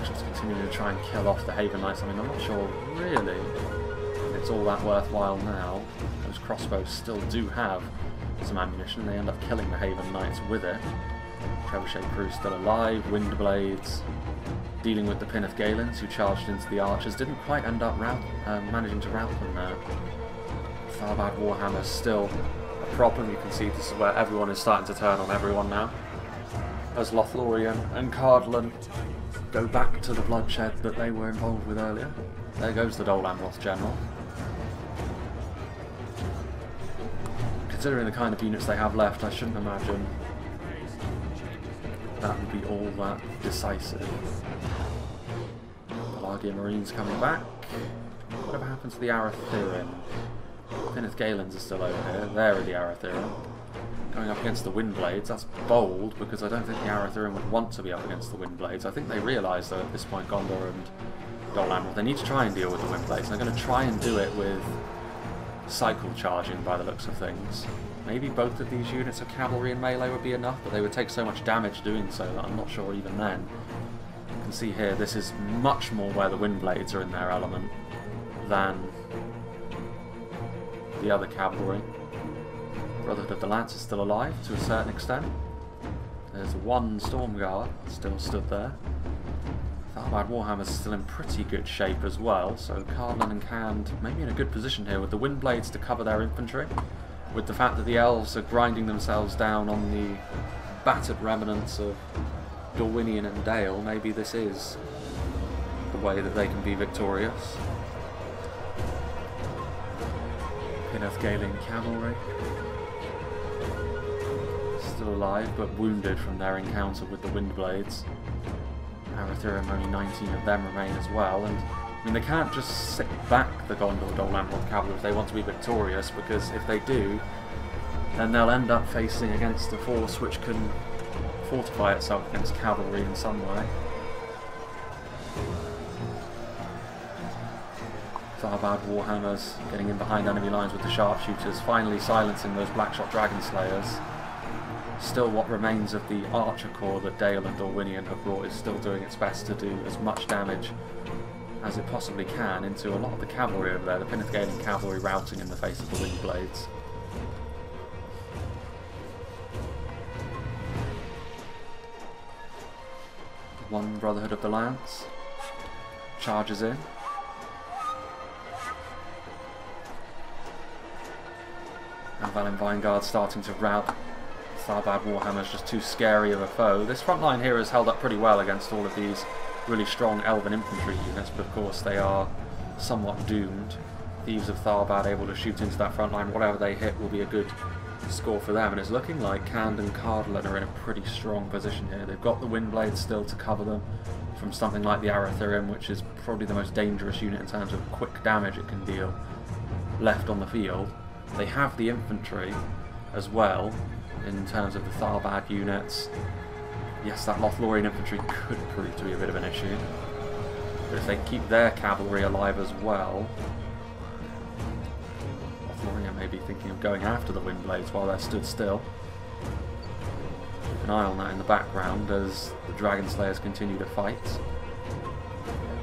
A: Just continuing to try and kill off the Haven Knights. I mean, I'm not sure really if it's all that worthwhile now. Those crossbows still do have some ammunition, and they end up killing the Haven Knights with it. Trebuchet Crew still alive, Windblades dealing with the Pinnath Gaelans, who charged into the archers. Didn't quite end up managing to rout them there. Tharbad Warhammer's still a problem. You can see this is where everyone is starting to turn on everyone now, as Lothlorien and Cardolan go back to the bloodshed that they were involved with earlier. There goes the Dol Amroth general. Considering the kind of units they have left, I shouldn't imagine that would be all that decisive. Pelargia Marines coming back. Whatever happened to the Arathirim? Pinnath Gaelans are still over here. There are the Arathirim. Going up against the Windblades. That's bold, because I don't think the Arathirim would want to be up against the Windblades. I think they realise that at this point Gondor and Dol Amroth, they need to try and deal with the Windblades. They're going to try and do it with cycle charging by the looks of things. Maybe both of these units of cavalry and melee would be enough, but they would take so much damage doing so that I'm not sure even then. You can see here, this is much more where the Windblades are in their element than the other cavalry. Brotherhood of the Lance is still alive to a certain extent. There's one Storm Guard still stood there. Tharbad Warhammer's still in pretty good shape as well, so Cardolan and Cand maybe in a good position here with the Windblades to cover their infantry. With the fact that the elves are grinding themselves down on the battered remnants of Dorwinion and Dale, maybe this is the way that they can be victorious. Pinnath Gaelan cavalry still alive, but wounded from their encounter with the Windblades. Arathirim, only 19 of them remain as well, and I mean, they can't just sit back the Gondor Dol Amroth cavalry if they want to be victorious, because if they do, then they'll end up facing against a force which can fortify itself against cavalry in some way. Tharbad Warhammers getting in behind enemy lines with the sharpshooters, finally silencing those Blackshot Dragon Slayers. Still, what remains of the Archer Corps that Dale and Dorwinion have brought is still doing its best to do as much damage as it possibly can into a lot of the cavalry over there. The Pinnath Gaelan cavalry routing in the face of the Windblades. One Brotherhood of the Lance charges in. Helvellyn Vinegard starting to rout. Tharbad Warhammer's just too scary of a foe. This front line here has held up pretty well against all of these really strong Elven infantry units, but of course they are somewhat doomed. Thieves of Tharbad able to shoot into that front line. Whatever they hit will be a good score for them, and it's looking like Cand and Cardolan are in a pretty strong position here. They've got the Windblades still to cover them from something like the Arathirim, which is probably the most dangerous unit in terms of quick damage it can deal left on the field. They have the infantry as well in terms of the Tharbad units. Yes, that Lothlorien infantry could prove to be a bit of an issue, but if they keep their cavalry alive as well, Lothlorien may be thinking of going after the Windblades while they're stood still. Keep an eye on that in the background as the Dragon Slayers continue to fight.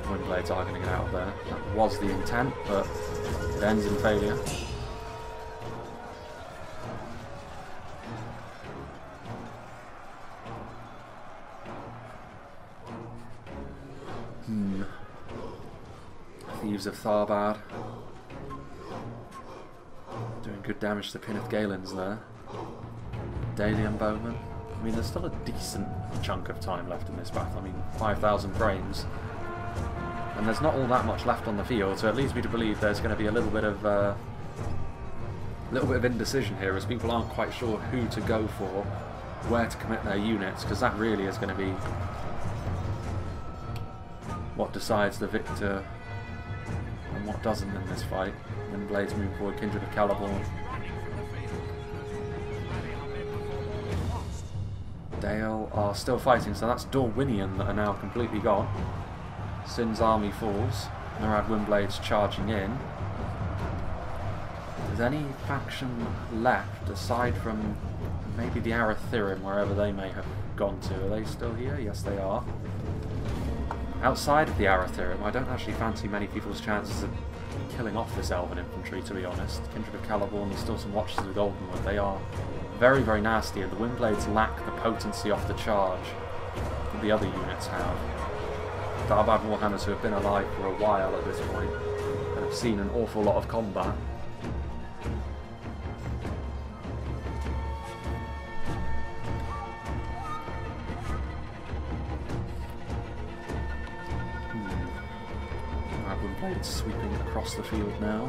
A: The Windblades are going to get out of there. That was the intent, but it ends in failure. Thieves of Tharbad doing good damage to the Pinneth Galens there. Dalian Bowman. I mean, there's still a decent chunk of time left in this battle. I mean, 5,000 frames, and there's not all that much left on the field, so it leads me to believe there's going to be a little bit of indecision here, as people aren't quite sure who to go for, where to commit their units, because that really is going to be what decides the victor and what doesn't in this fight. Windblades moving forward, Kindred of Celeborn. Dale are still fighting, so that's Dorwinion that are now completely gone. Sin's army falls. Murad Windblades charging in. Is any faction left aside from maybe the Arathirim, wherever they may have gone to? Are they still here? Yes, they are. Outside of the Arathirim, I don't actually fancy many people's chances of killing off this Elven infantry, to be honest. Kindred of Celeborn, there's still some Watchers of the Goldenwood. They are very, very nasty, and the Windblades lack the potency off the charge that the other units have. Darbad Warhammers, who have been alive for a while at this point, and have seen an awful lot of combat. Windblades sweeping across the field now.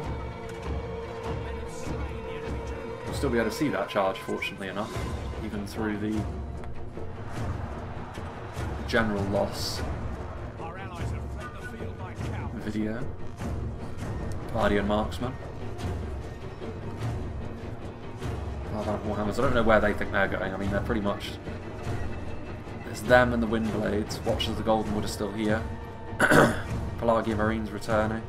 A: We'll still be able to see that charge, fortunately enough, even through the general loss video. Guardian Marksman. Warhammers. I don't know where they think they're going. I mean, they're pretty much... It's them and the Windblades. Watchers of the Goldenwood are still here. Pelagia Marines returning.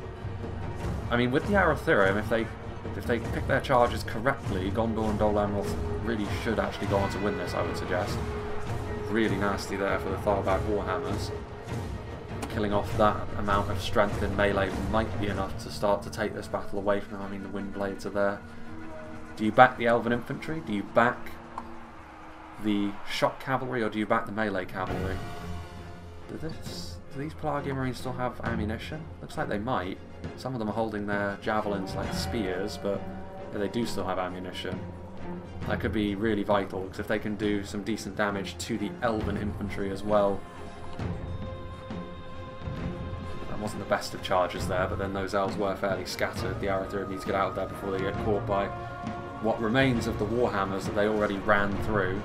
A: I mean, with the Arathirim, if they pick their charges correctly, Gondor and Dol Amroth really should actually go on to win this, I would suggest. Really nasty there for the Tharbad Warhammers. Killing off that amount of strength in melee might be enough to start to take this battle away from them. I mean, the Windblades are there. Do you back the Elven infantry? Do you back the shock cavalry, or do you back the melee cavalry? Do these Pelagia Marines still have ammunition? Looks like they might. Some of them are holding their javelins like spears, but yeah, they do still have ammunition. That could be really vital, because if they can do some decent damage to the Elven infantry as well. That wasn't the best of charges there, but then those elves were fairly scattered. The Arathirim need to get out of there before they get caught by what remains of the Warhammers that they already ran through.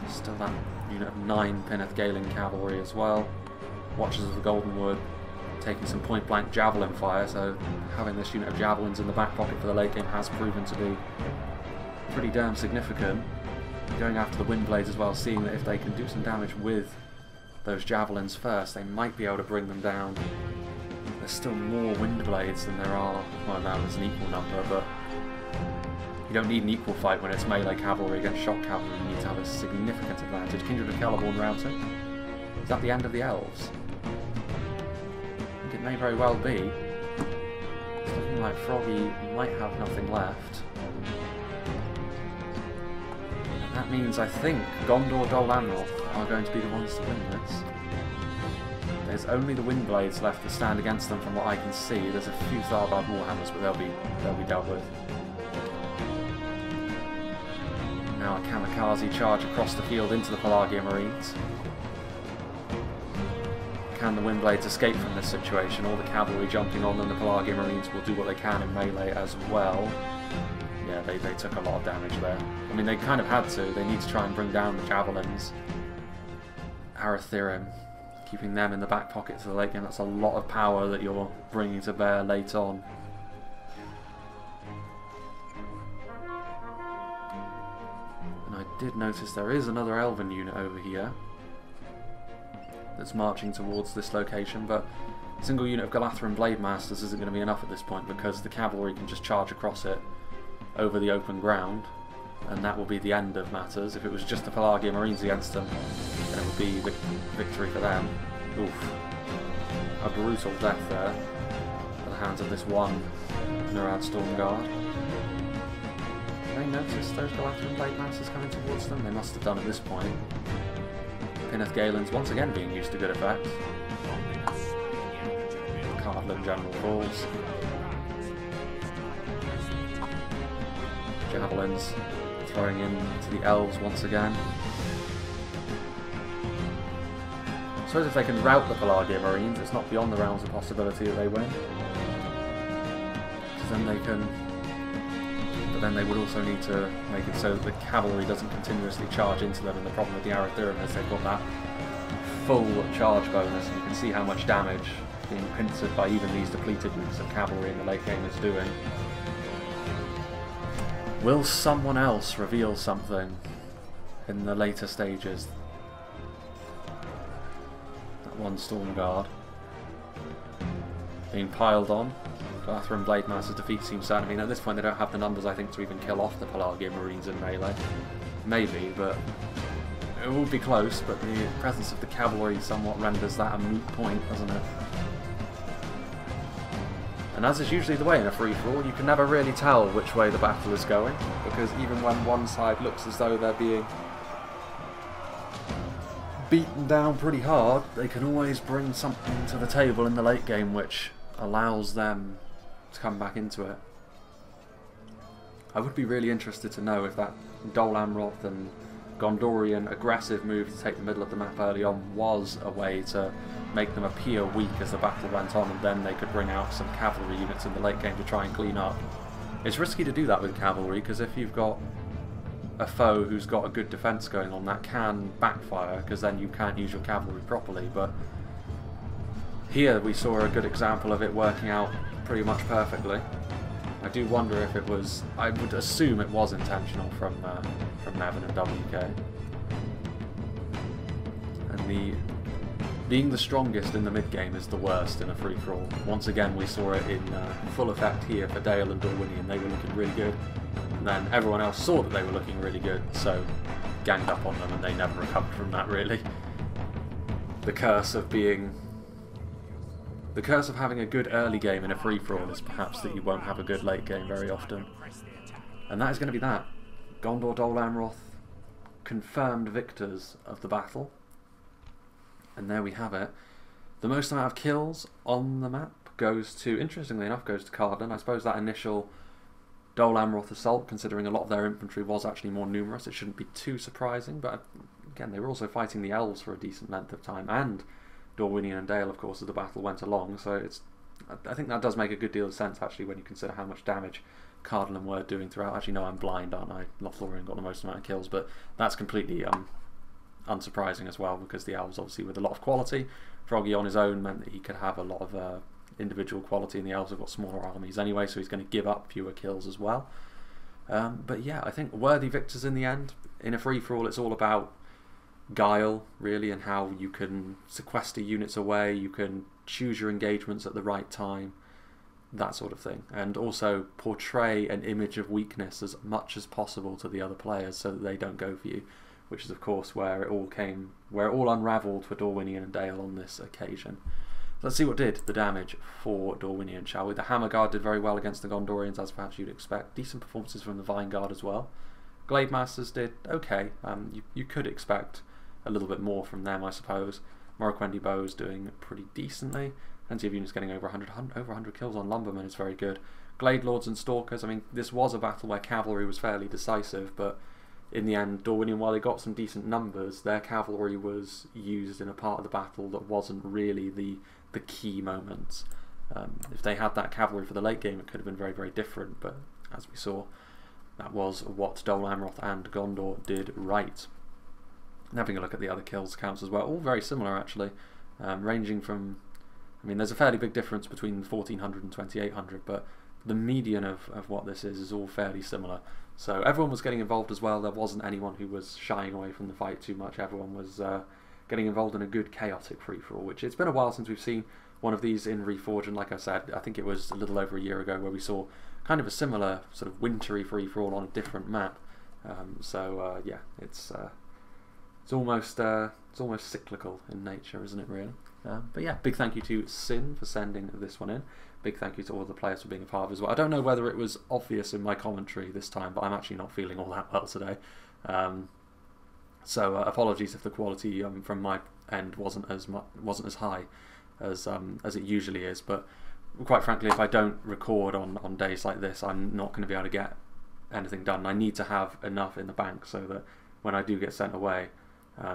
A: Still that unit of 9 Pinneth Galen cavalry as well. Watchers of the Goldenwood taking some point-blank javelin fire, so having this unit of javelins in the back pocket for the late game has proven to be pretty damn significant. Going after the Windblades as well, seeing that if they can do some damage with those javelins first, they might be able to bring them down. There's still more Windblades than there are, well, now there's an equal number, but you don't need an equal fight when it's melee cavalry against shock cavalry. You need to have a significant advantage. Kindred of Celeborn routing. Is that the end of the elves? I think it may very well be. It's looking like Froggy might have nothing left. And that means I think Gondor Dol Amroth are going to be the ones to win this. There's only the Windblades left to stand against them from what I can see. There's a few Tharbad Warhammers, but they'll be dealt with. Now a kamikaze charge across the field into the Pelagia Marines. Can the Windblades escape from this situation? All the cavalry jumping on them, the Pelagia Marines will do what they can in melee as well. Yeah, they took a lot of damage there. I mean, they kind of had to. They need to try and bring down the javelins. Arathirim, keeping them in the back pocket for the late game. That's a lot of power that you're bringing to bear late on. And I did notice there is another Elven unit over here that's marching towards this location, but a single unit of Galatharan Blade Masters isn't going to be enough at this point, because the cavalry can just charge across it over the open ground, and that will be the end of matters. If it was just the Pelargia Marines against them, then it would be victory for them. Oof. A brutal death there at the hands of this one Nurad Storm Guard. They noticed those Lothlorien Blade Masters coming towards them? They must have done at this point. Pinneth Galen's once again being used to good effect. Cardolan General falls. Javelins throwing in to the elves once again. I suppose if they can rout the Pelargia Marines, it's not beyond the realms of possibility that they win. Because then they can... But then they would also need to make it so that the cavalry doesn't continuously charge into them, and the problem with the Arathurim is they've got that full charge bonus, and you can see how much damage being pincered by even these depleted units of cavalry in the late game is doing. Will someone else reveal something in the later stages? That one Storm Guard being piled on. Lothlorien Blade Master's defeat seems certain. I mean, at this point they don't have the numbers, I think, to even kill off the Pelargia Marines in melee. Maybe, but it would be close, but the presence of the cavalry somewhat renders that a moot point, doesn't it? And as is usually the way in a free-for-all, you can never really tell which way the battle is going, because even when one side looks as though they're being beaten down pretty hard, they can always bring something to the table in the late game which allows them to come back into it. I would be really interested to know if that Dol Amroth and Gondorian aggressive move to take the middle of the map early on was a way to make them appear weak as the battle went on, and then they could bring out some cavalry units in the late game to try and clean up. It's risky to do that with cavalry, because if you've got a foe who's got a good defence going on, that can backfire, because then you can't use your cavalry properly. But here we saw a good example of it working out pretty much perfectly. I do wonder if it was... I would assume it was intentional from Nevin and WK. And being the strongest in the mid-game is the worst in a free-for-all. Once again, we saw it in full effect here for Dale and Dorwinion. They were looking really good. And then everyone else saw that they were looking really good, so ganged up on them, and they never recovered from that, really. The curse of having a good early game in a free-for-all is perhaps that you won't have a good late game very often. And that is going to be that. Gondor Dol Amroth confirmed victors of the battle. And there we have it. The most amount of kills on the map goes to, interestingly enough, goes to Cardolan. I suppose that initial Dol Amroth assault, considering a lot of their infantry was actually more numerous, it shouldn't be too surprising. But again, they were also fighting the elves for a decent length of time, and Dorwinion and Dale, of course, as the battle went along. So I think that does make a good deal of sense, actually, when you consider how much damage Cardolan were doing throughout. Actually, no, I'm blind, aren't I? Lothlorien got the most amount of kills, but that's completely unsurprising as well, because the elves, obviously, with a lot of quality. Froggy on his own meant that he could have a lot of individual quality, and the elves have got smaller armies anyway, so he's going to give up fewer kills as well. But yeah, I think worthy victors in the end. In a free-for-all, it's all about guile, really, and how you can sequester units away, you can choose your engagements at the right time, that sort of thing, and also portray an image of weakness as much as possible to the other players so that they don't go for you, which is of course where it all unravelled for Dorwinion and Dale on this occasion. Let's see what did the damage for Dorwinion, shall we? The Hammer Guard did very well against the Gondorians, as perhaps you'd expect. Decent performances from the Vine Guard as well. Glade Masters did okay. You could expect a little bit more from them, I suppose. Morroquendi Bows doing pretty decently. Plenty of units getting over 100 kills on Lumbermen is very good. Glade Lords and Stalkers, I mean, this was a battle where cavalry was fairly decisive, but in the end, Dorwinion, while they got some decent numbers, their cavalry was used in a part of the battle that wasn't really the key moments. If they had that cavalry for the late game, it could have been very, very different, but as we saw, that was what Dol Amroth and Gondor did right. And having a look at the other kills counts as well, all very similar actually, ranging from, I mean, there's a fairly big difference between 1400 and 2800, but the median of what this is all fairly similar. So everyone was getting involved as well. There wasn't anyone who was shying away from the fight too much. Everyone was getting involved in a good chaotic free-for-all, which it's been a while since we've seen one of these in Reforged, and like I said, I think it was a little over a year ago where we saw kind of a similar sort of wintry free-for-all on a different map. Yeah, it's almost cyclical in nature, isn't it, really? But yeah, big thank you to Sin for sending this one in. Big thank you to all the players for being a part of it as well. I don't know whether it was obvious in my commentary this time, but I'm actually not feeling all that well today. So apologies if the quality from my end wasn't as high as it usually is. But quite frankly, if I don't record on days like this, I'm not going to be able to get anything done. I need to have enough in the bank so that when I do get sent away,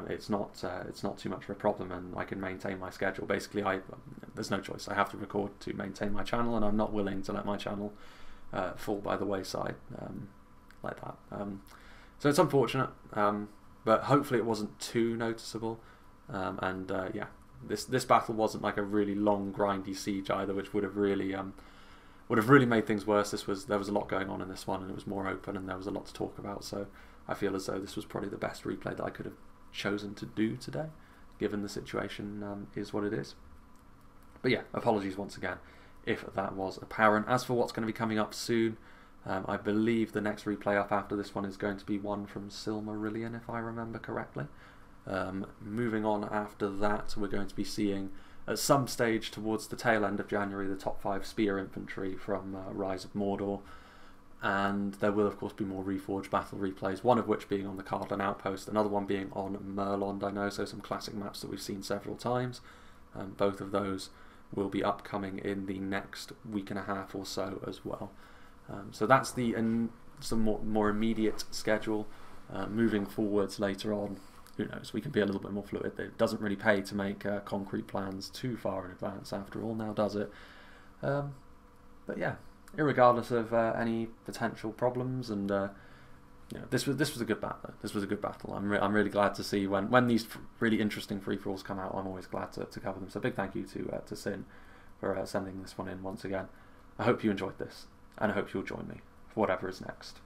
A: it's not too much of a problem, and I can maintain my schedule. Basically, there's no choice. I have to record to maintain my channel, and I'm not willing to let my channel fall by the wayside like that. So it's unfortunate, but hopefully it wasn't too noticeable. Yeah, this battle wasn't like a really long, grindy siege either, which would have really made things worse. There was a lot going on in this one, and it was more open, and there was a lot to talk about. So I feel as though this was probably the best replay that I could have chosen to do today, given the situation is what it is. But yeah, apologies once again if that was apparent. As for what's going to be coming up soon, I believe the next replay up after this one is going to be one from Silmarillion, if I remember correctly. Moving on after that, we're going to be seeing at some stage towards the tail end of January the top 5 spear infantry from Rise of Mordor. And there will of course be more Reforged battle replays, one of which being on the Cardolan outpost, another one being on Merlond, I know, so some classic maps that we've seen several times. Both of those will be upcoming in the next week and a half or so as well. So that's some more immediate schedule. Moving forwards later on, who knows, we can be a little bit more fluid. It doesn't really pay to make concrete plans too far in advance after all, now does it? But yeah, irregardless of any potential problems, and you know, this was a good battle. This was a good battle. I'm really glad to see when these really interesting free-for-alls come out. I'm always glad to cover them. So big thank you to Sin for sending this one in once again. I hope you enjoyed this, and I hope you'll join me for whatever is next.